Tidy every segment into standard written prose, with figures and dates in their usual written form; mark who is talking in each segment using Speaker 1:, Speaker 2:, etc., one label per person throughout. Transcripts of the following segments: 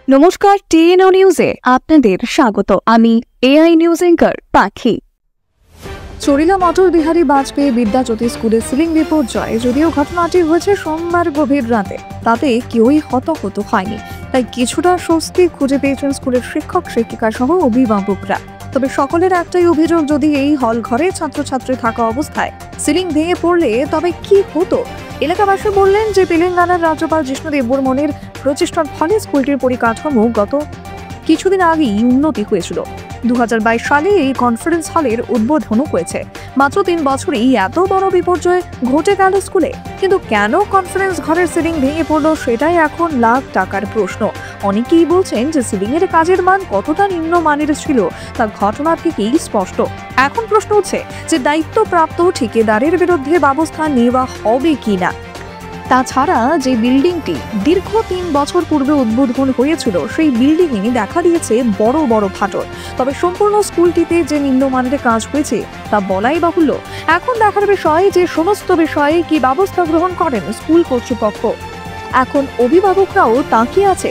Speaker 1: নমস্কার, টিএনও নিউজে আপনাদের স্বাগত। আমি এআই নিউজ অ্যাঙ্কার পাখি।
Speaker 2: চরিলা অটল বিহারী বাজপেয়ী বিদ্যাজ্যোতি স্কুলের সিলিং বিপর্যয়, যদিও ঘটনাটি হয়েছে সোমবার গভীর রাতে, তাতে কেউই হতাহত হয়নি। তাই কিছুটা স্বস্তি খুঁজে পেয়েছেন স্কুলের শিক্ষক শিক্ষিকা সহ অভিভাবকরা। তবে সকলের একটাই অভিযোগ, যদি এই হল ঘরে ছাত্রছাত্রী থাকা অবস্থায় সিলিং ভেঙে পড়লে তবে কি হতো। এলাকাবাসী বললেন যে তেলেঙ্গানার রাজ্যপাল জিষ্ণুদেব বর্মনের প্রচেষ্টার ফলে স্কুলটির পরিকাঠামো গত কিছুদিন আগেই উন্নতি হয়েছিল। 2022 সালে এই কনফারেন্স হলের উদ্বোধনও হয়েছে। মাত্র 3 বছরেই এত বড় বিপর্যয় ঘটে গেল স্কুলে। কিন্তু কেন কনফারেন্স ঘরের সিলিং ভেঙে পড়লো, সেটাই এখন লাখ টাকার প্রশ্ন। অনেকেই বলছেন যে সিলিং এর কাজের মান কতটা নিম্নমানের ছিল তা ঘটনা থেকেই স্পষ্ট। এখন প্রশ্ন হচ্ছে যে দায়িত্বপ্রাপ্ত ঠিকাদারের বিরুদ্ধে ব্যবস্থা নেওয়া হবে কিনা। তাছাড়া যে বিল্ডিংটি দীর্ঘ 3 বছর পূর্বে উদ্বোধন হয়েছিল, সেই বিল্ডিংয়ে দেখা দিয়েছে বড় বড় ফাটল। তবে সম্পূর্ণ স্কুলটিতে যে নিম্নমানের কাজ হয়েছে তা বলাই বাহুল্য। এখন দেখার বিষয় যে সমস্ত বিষয়ে কি ব্যবস্থা গ্রহণ করেন স্কুল কর্তৃপক্ষ। এখন অভিভাবকরাও তাকিয়ে আছে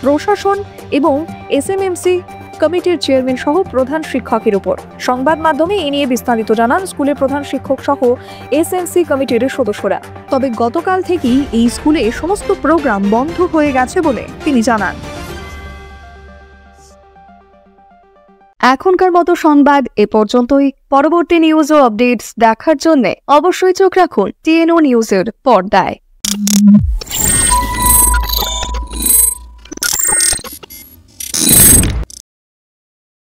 Speaker 2: প্রশাসন এবং এসএমএমসি কমিটির চেয়ারম্যান সহ প্রধান শিক্ষকের উপর। সংবাদ মাধ্যমে এ নিয়ে বিস্তারিত জানান স্কুলের প্রধান শিক্ষক সহ এসএমসি কমিটির সদস্যরা। তবে গতকাল থেকেই এই স্কুলে সমস্ত প্রোগ্রাম বন্ধ হয়ে গেছে বলে তিনি জানান।
Speaker 1: এখনকার মতো সংবাদ এ পর্যন্তই। পরবর্তী নিউজ ও আপডেটস দেখার জন্য অবশ্যই চোখ রাখুন টিএনও নিউজের পর্দায়।